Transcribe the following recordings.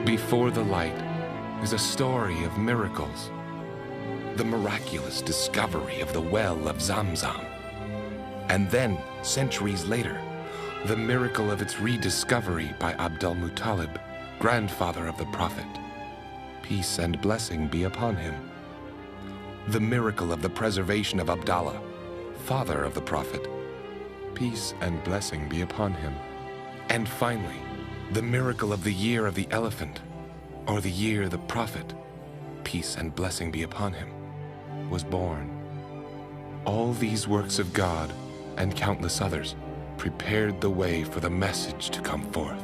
Before the light is a story of miracles. The miraculous discovery of the well of Zamzam. And then, centuries later, the miracle of its rediscovery by Abdul-Muttalib, grandfather of the Prophet. Peace and blessing be upon him. The miracle of the preservation of Abdullah, father of the Prophet. Peace and blessing be upon him. And finally, the miracle of the year of the elephant, or the year the Prophet, peace and blessing be upon him, was born. All these works of God, and countless others, prepared the way for the message to come forth.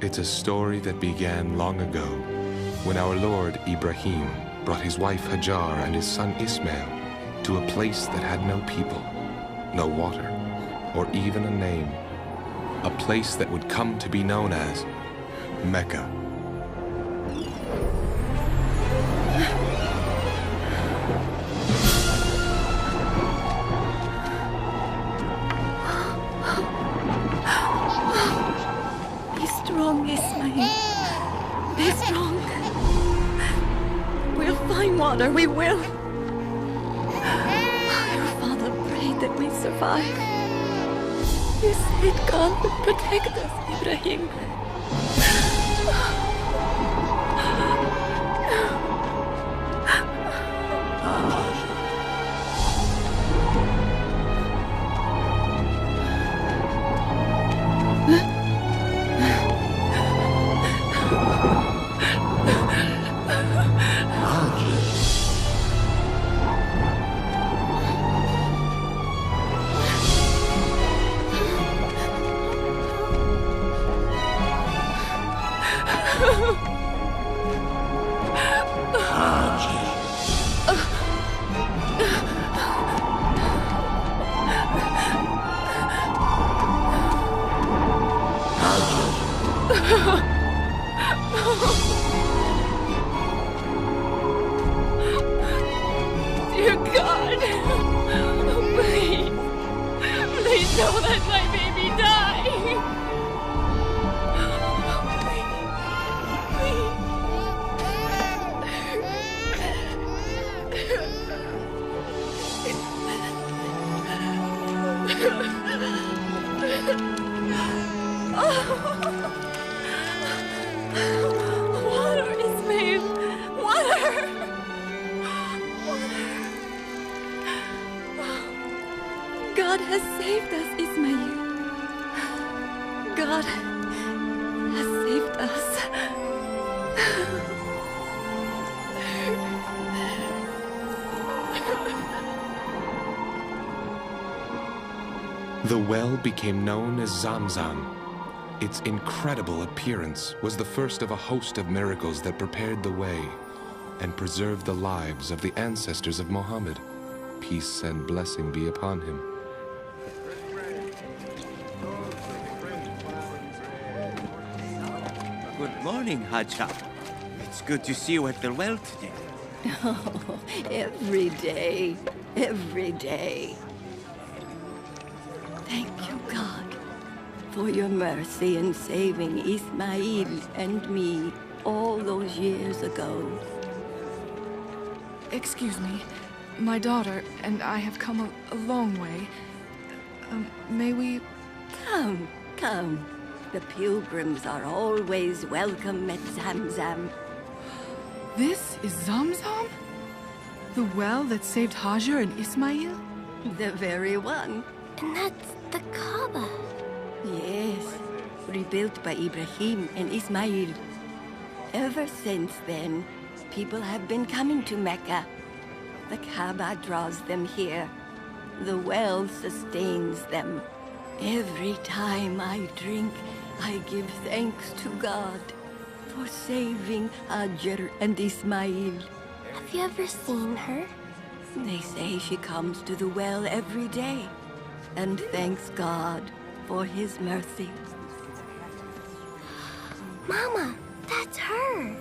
It's a story that began long ago, when our Lord Ibrahim brought his wife Hajar and his son Ismail to a place that had no people, no water, or even a name. A place that would come to be known as Mecca. Be strong, Ismail. Be strong. We'll find water, we will. Your father prayed that we survive. You said God would protect us, Ibrahim. Dear God, please, please don't let my baby die. Water, Ismail, water. God has saved us, Ismail. God has saved us. The well became known as Zamzam. Its incredible appearance was the first of a host of miracles that prepared the way and preserved the lives of the ancestors of Muhammad. Peace and blessing be upon him. Good morning, Hajar. It's good to see you at the well today. Oh, every day, every day. Thank you, God, for your mercy in saving Ismail and me all those years ago. Excuse me. My daughter and I have come a long way. May we... Come, come. The pilgrims are always welcome at Zamzam. This is Zamzam? The well that saved Hajar and Ismail? The very one. And that's the Kaaba. Yes, rebuilt by Ibrahim and Ismail. Ever since then, people have been coming to Mecca. The Kaaba draws them here. The well sustains them. Every time I drink, I give thanks to God for saving Hajar and Ismail. Have you ever seen her? They say she comes to the well every day and thanks God for his mercy. Mama, that's her.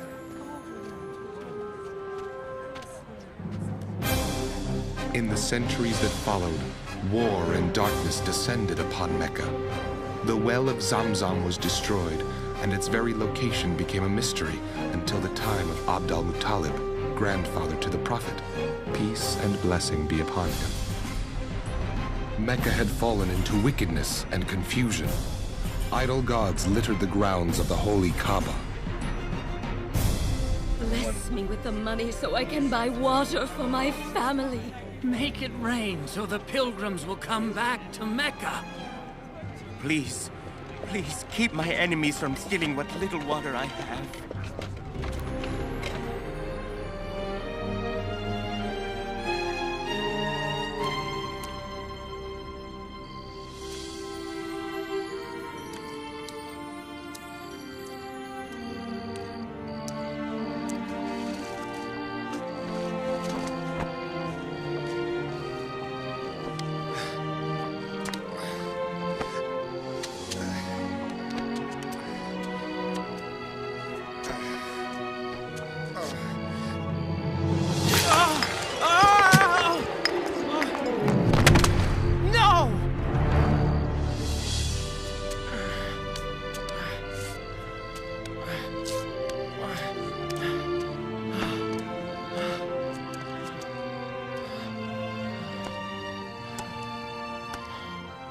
In the centuries that followed, war and darkness descended upon Mecca. The well of Zamzam was destroyed, and its very location became a mystery until the time of Abdul-Muttalib, grandfather to the Prophet. Peace and blessing be upon him. Mecca had fallen into wickedness and confusion. Idol gods littered the grounds of the holy Kaaba. Bless me with the money so I can buy water for my family. Make it rain so the pilgrims will come back to Mecca. Please, please keep my enemies from stealing what little water I have.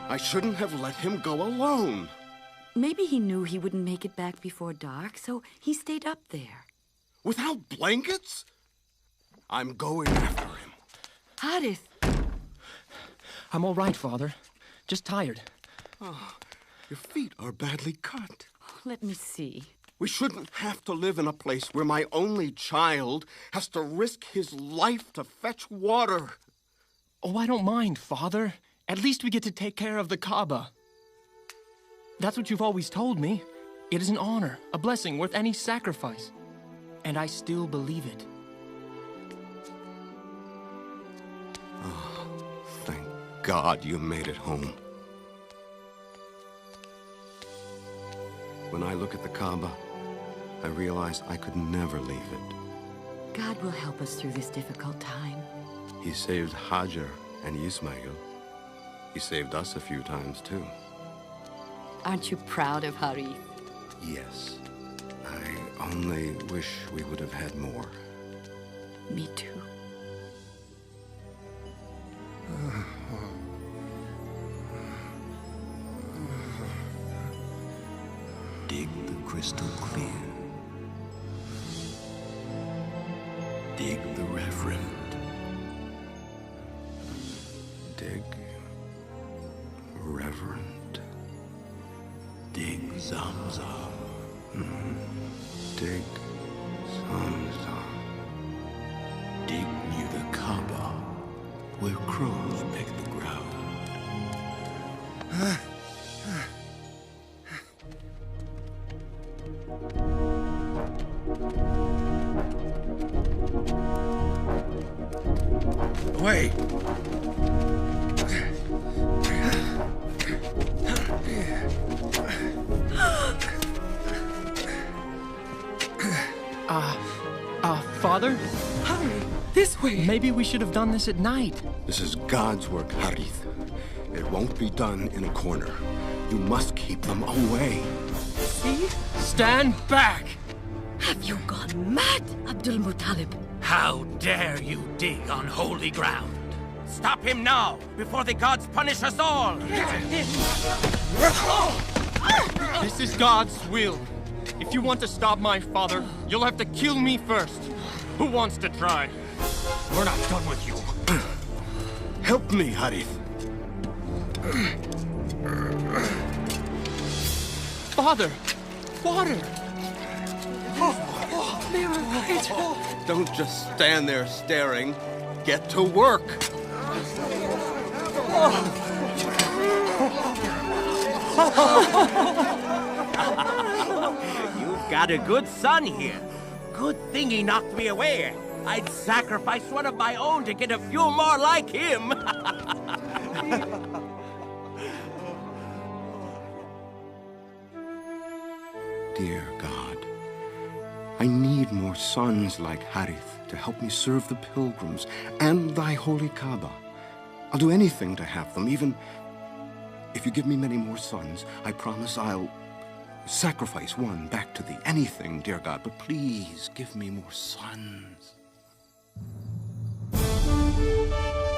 I shouldn't have let him go alone. Maybe he knew he wouldn't make it back before dark, so he stayed up there. Without blankets? I'm going after him. Harith! I'm all right, Father. Just tired. Oh, your feet are badly cut. Let me see. We shouldn't have to live in a place where my only child has to risk his life to fetch water. Oh, I don't mind, Father. At least we get to take care of the Kaaba. That's what you've always told me. It is an honor, a blessing worth any sacrifice. And I still believe it. Oh, thank God you made it home. When I look at the Kaaba, I realize I could never leave it. God will help us through this difficult time. He saved Hajar and Ismail. He saved us a few times, too. Aren't you proud of Harith? Yes. I only wish we would have had more. Me too. Dig the crystal clear. Dig the reverend. Dig. Reverend. Dig zamzam. Dig. Zamzam. Dig near the Kaaba, where crows peck the ground. Wait! Father? Hurry! This way! Maybe we should have done this at night. This is God's work, Harith. It won't be done in a corner. You must keep them away. See? Stand back! Have you gone mad, Abdul-Muttalib? How dare you dig on holy ground? Stop him now, before the gods punish us all! This is God's will. If you want to stop my father, you'll have to kill me first. Who wants to try? We're not done with you. Help me, Harith. Father! Water! They were right. Don't just stand there staring. Get to work. You've got a good son here. Good thing he knocked me away. I'd sacrifice one of my own to get a few more like him. Dear God, I need more sons like Harith to help me serve the pilgrims and thy holy Kaaba. I'll do anything to have them, even if you give me many more sons. I promise I'll sacrifice one back to thee. Anything, dear God, but please give me more sons.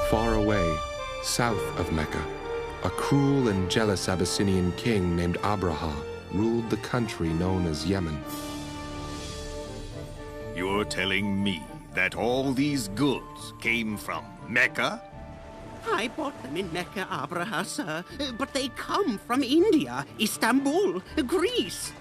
Far away, south of Mecca, a cruel and jealous Abyssinian king named Abraha ruled the country known as Yemen. You're telling me that all these goods came from Mecca? I bought them in Mecca, Abraha, sir, but they come from India, Istanbul, Greece.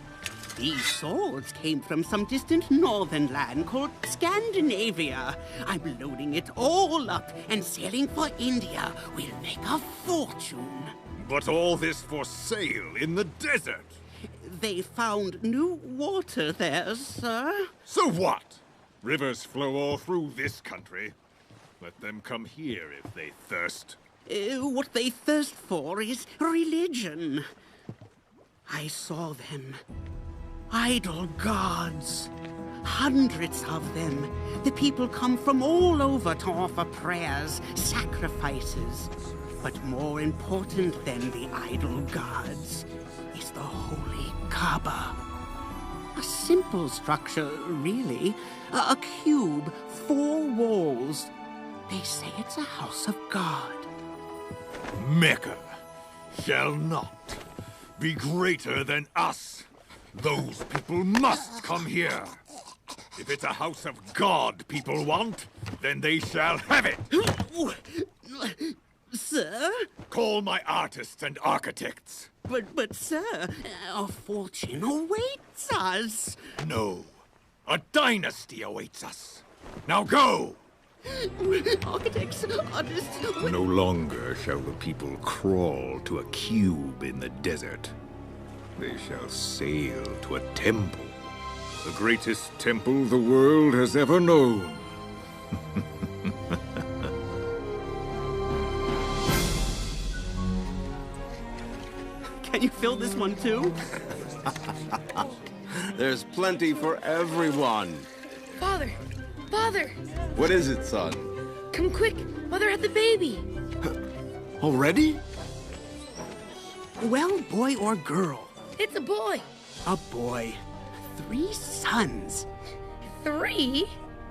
These swords came from some distant northern land called Scandinavia. I'm loading it all up and sailing for India. We'll make a fortune. But all this for sale in the desert. They found new water there, sir. So what? Rivers flow all through this country. Let them come here if they thirst. What they thirst for is religion. I saw them. Idol gods. Hundreds of them. The people come from all over to offer prayers, sacrifices. But more important than the idol gods is the holy Kaaba. A simple structure, really. A cube, 4 walls. They say it's a house of God. Mecca shall not be greater than us. Those people must come here. If it's a house of God people want, then they shall have it. Sir? Call my artists and architects. But sir, a fortune awaits us. No, a dynasty awaits us. Now go! Architects, artists... No longer shall the people crawl to a cube in the desert. They shall sail to a temple. The greatest temple the world has ever known. Can you fill this one too? There's plenty for everyone. Father! Father! What is it, son? Come quick! Mother had the baby! Already? Well, boy or girl? It's a boy! A boy. 3 sons. 3?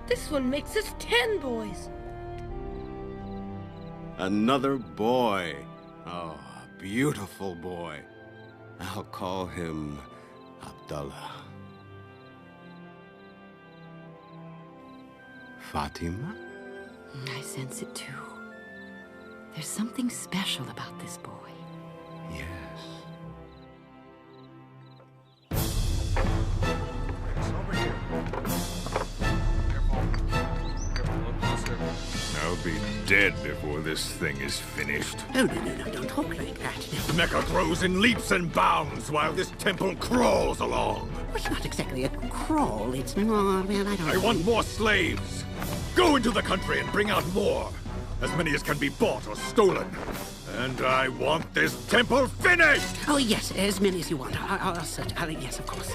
This one makes us 10 boys. Another boy. Oh, a beautiful boy. I'll call him Abdullah. Fatima? I sense it too. There's something special about this boy. Yes. I'll be dead before this thing is finished. Oh, no, don't talk like that. Mecca grows in leaps and bounds while this temple crawls along. Well, it's not exactly a crawl, it's more, well, I don't know. I want more slaves. Go into the country and bring out more. As many as can be bought or stolen. And I want this temple finished! Oh, yes, as many as you want. I'll search. Yes, of course.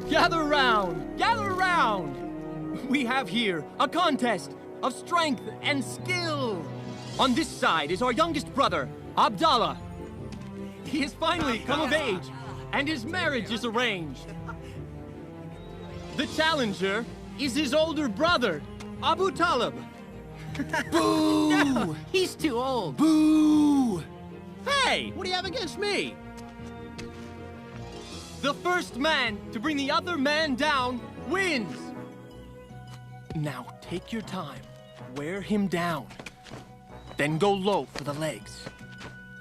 Gather round! Gather round! We have here a contest of strength and skill. On this side is our youngest brother, Abdullah. He has finally come of age, and his marriage is arranged. The challenger is his older brother, Abdulmuttalib. Boo! No, he's too old. Boo! Hey, what do you have against me? The first man to bring the other man down wins. Now take your time, wear him down, then go low for the legs.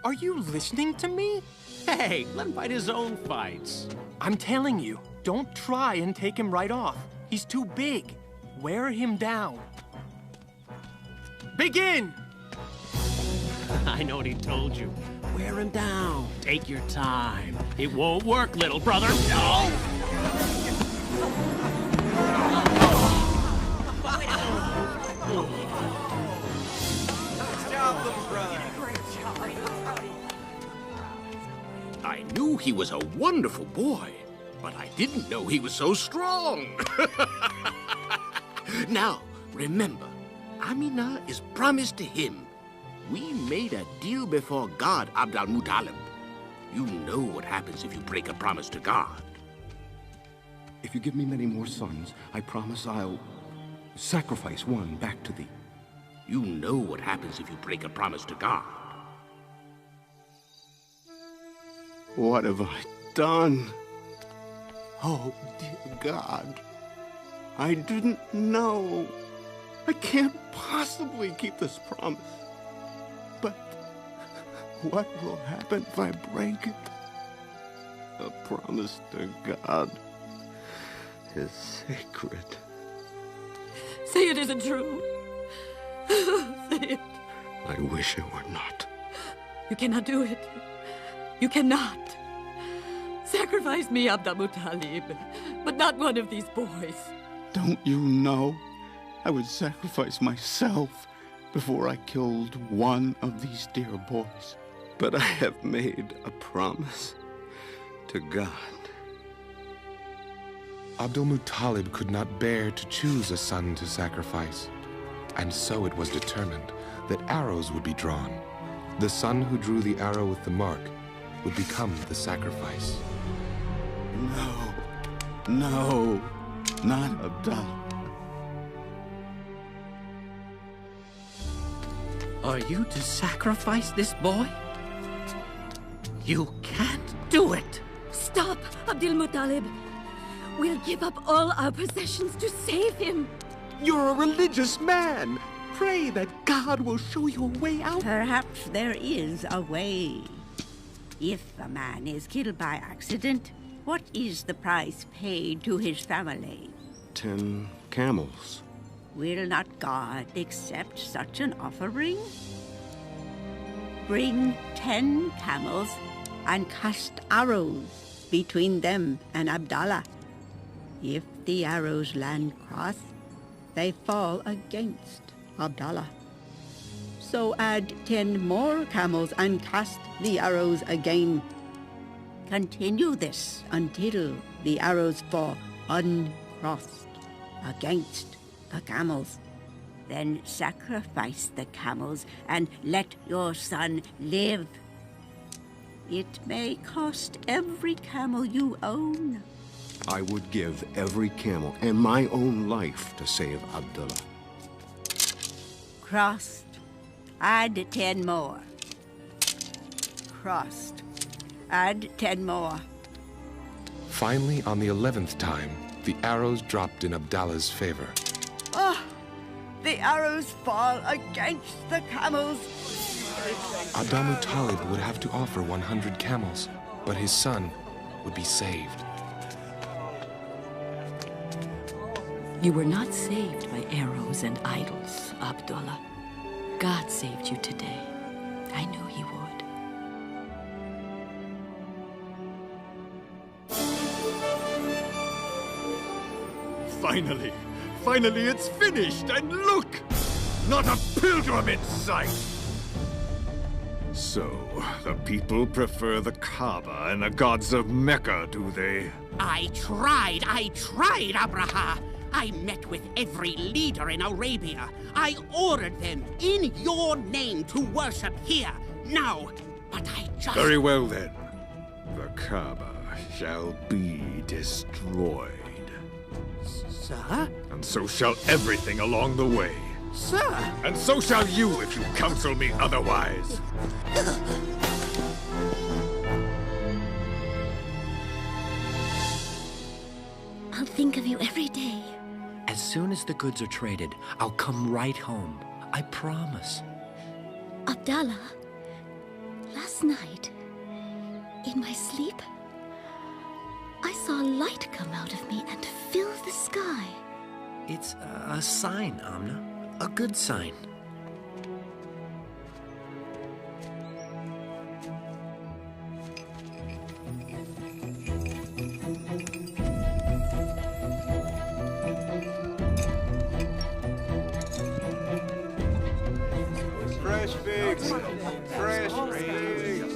Are you listening to me? Hey, let him fight his own fights. I'm telling you, don't try and take him right off. He's too big. Wear him down. Begin! I know what he told you. Wear him down. Take your time. It won't work, little brother. No! I knew he was a wonderful boy, but I didn't know he was so strong. Now, remember, Amina is promised to him. We made a deal before God, Abdul-Muttalib. You know what happens if you break a promise to God. If you give me many more sons, I promise I'll sacrifice one back to thee. You know what happens if you break a promise to God. What have I done? Oh, dear God. I didn't know. I can't possibly keep this promise. But what will happen if I break it? A promise to God is sacred. Say it isn't true. Say it. I wish it were not. You cannot do it. You cannot. Sacrifice me, Abdul-Muttalib, but not one of these boys. Don't you know? I would sacrifice myself before I killed one of these dear boys. But I have made a promise to God. Abdul-Muttalib could not bear to choose a son to sacrifice, and so it was determined that arrows would be drawn. The son who drew the arrow with the mark would become the sacrifice. No, not Abdullah. Are you to sacrifice this boy? You can't do it. Stop, Abdul-Muttalib. We'll give up all our possessions to save him. You're a religious man. Pray that God will show you a way out. Perhaps there is a way. If a man is killed by accident, what is the price paid to his family? 10 camels. Will not God accept such an offering? Bring 10 camels and cast arrows between them and Abdullah. If the arrows land cross, they fall against Abdullah. So add 10 more camels and cast the arrows again. Continue this until the arrows fall uncrossed against the camels. Then sacrifice the camels and let your son live. It may cost every camel you own. I would give every camel and my own life to save Abdullah. Crossed. Add 10 more. Crossed. Add 10 more. Finally, on the 11th time, the arrows dropped in Abdallah's favor. Oh, the arrows fall against the camels. Abdul-Muttalib would have to offer 100 camels, but his son would be saved. You were not saved by arrows and idols, Abdullah. God saved you today. I knew he would. Finally it's finished, and look! Not a pilgrim in sight! So, the people prefer the Kaaba and the gods of Mecca, do they? I tried, Abraha. I met with every leader in Arabia. I ordered them in your name to worship here, now. But I just... Very well, then. The Kaaba shall be destroyed. Sir? And so shall everything along the way. Sir? And so shall you if you counsel me otherwise. I'll think of you every day. As soon as the goods are traded, I'll come right home. I promise. Abdullah, last night, in my sleep, I saw light come out of me and fill the sky. It's a sign, Amna. A good sign. Fresh figs! Fresh figs!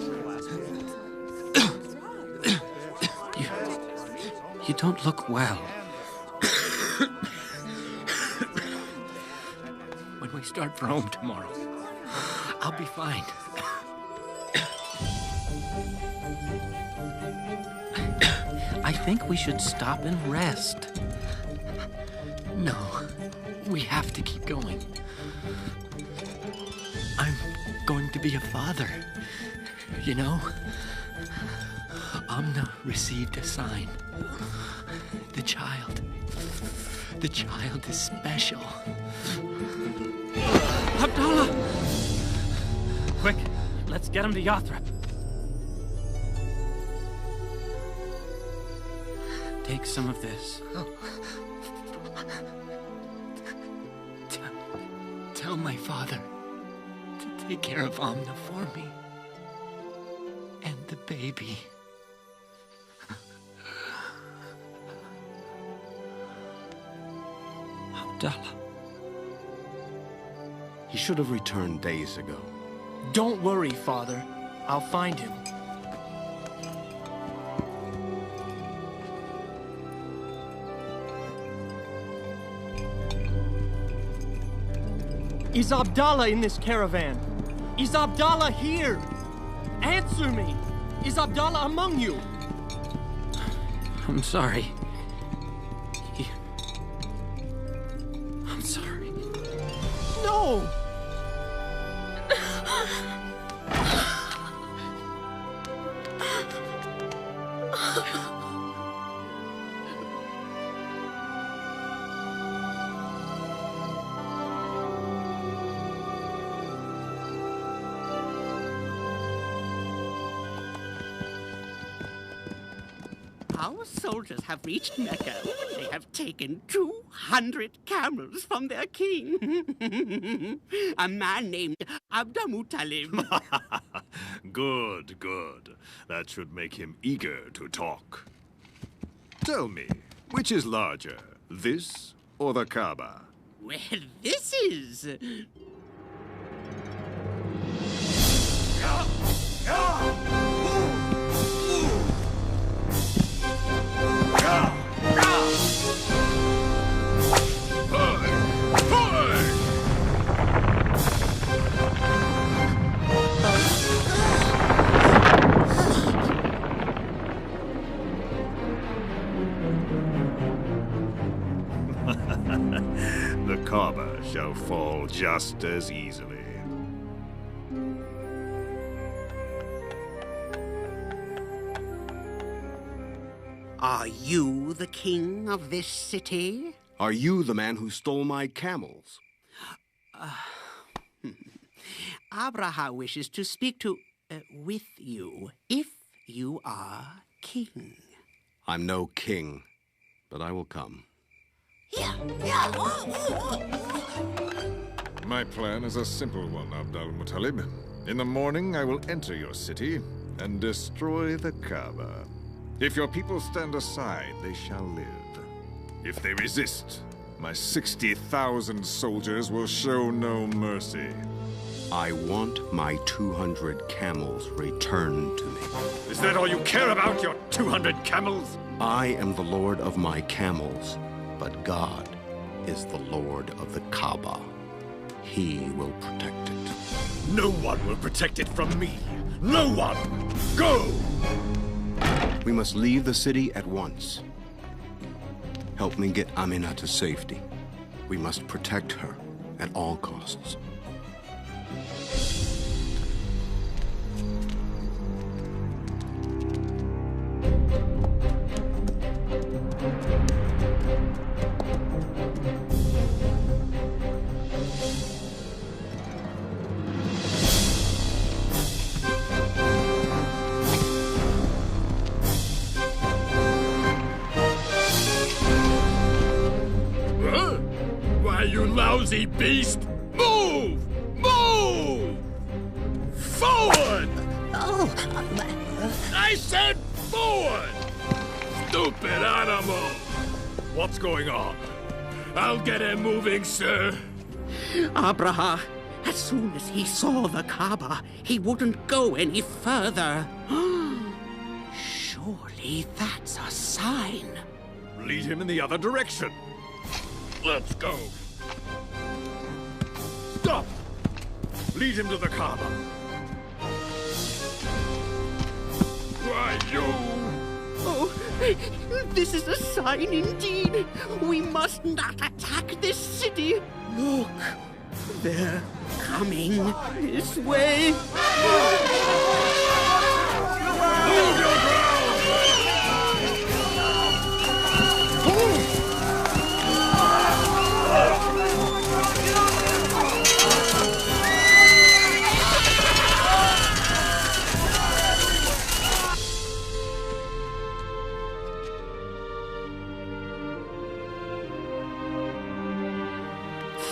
You don't look well. When we start for home tomorrow, I'll be fine. think we should stop and rest. No, we have to keep going. I'm going to be a father, you know? Amna received a sign. The child is special. Abdullah! Quick, let's get him to Yathrib. Take some of this. Tell my father to take care of Amna for me. And the baby. Abdullah. He should have returned days ago. Don't worry, Father. I'll find him. Is Abdallah in this caravan? Is Abdallah here? Answer me! Is Abdallah among you? I'm sorry. I'm sorry. No! Our soldiers have reached Mecca. They have taken 200 camels from their king. A man named Abdul-Muttalib. Good, good. That should make him eager to talk. Tell me, which is larger, this or the Kaaba? Well, this is... The Kaaba shall fall just as easily. Are you the king of this city? Are you the man who stole my camels? Abraha wishes to speak to... with you, if you are king. I'm no king, but I will come. My plan is a simple one, Abdul-Muttalib. In the morning, I will enter your city and destroy the Kaaba. If your people stand aside, they shall live. If they resist, my 60,000 soldiers will show no mercy. I want my 200 camels returned to me. Is that all you care about, your 200 camels? I am the lord of my camels, but God is the lord of the Kaaba. He will protect it. No one will protect it from me. No one! Go! We must leave the city at once. Help me get Amina to safety. We must protect her at all costs. You lousy beast! Move! Move! Forward! I said forward! Stupid animal! What's going on? I'll get him moving, sir. Abraha, as soon as he saw the Kaaba, he wouldn't go any further. Surely that's a sign. Lead him in the other direction. Let's go. Stop! Lead him to the Kaaba. Why, you... Oh, No! This is a sign indeed! We must not attack this city! Look! They're coming this way!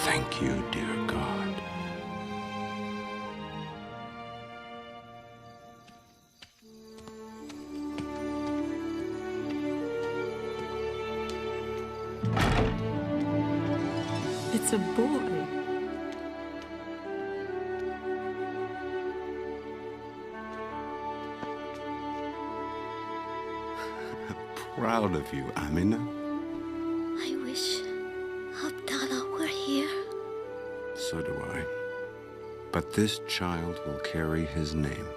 Thank you, dear God. It's a boy. Proud of you, Amina. I wish Abdallah were here. So do I. But this child will carry his name.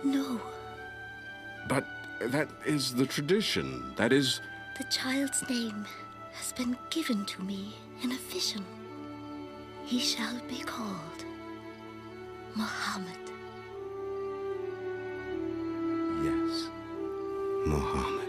No, But that is the tradition. That is... the child's name has been given to me in a vision. He shall be called Muhammad. Yes, Muhammad.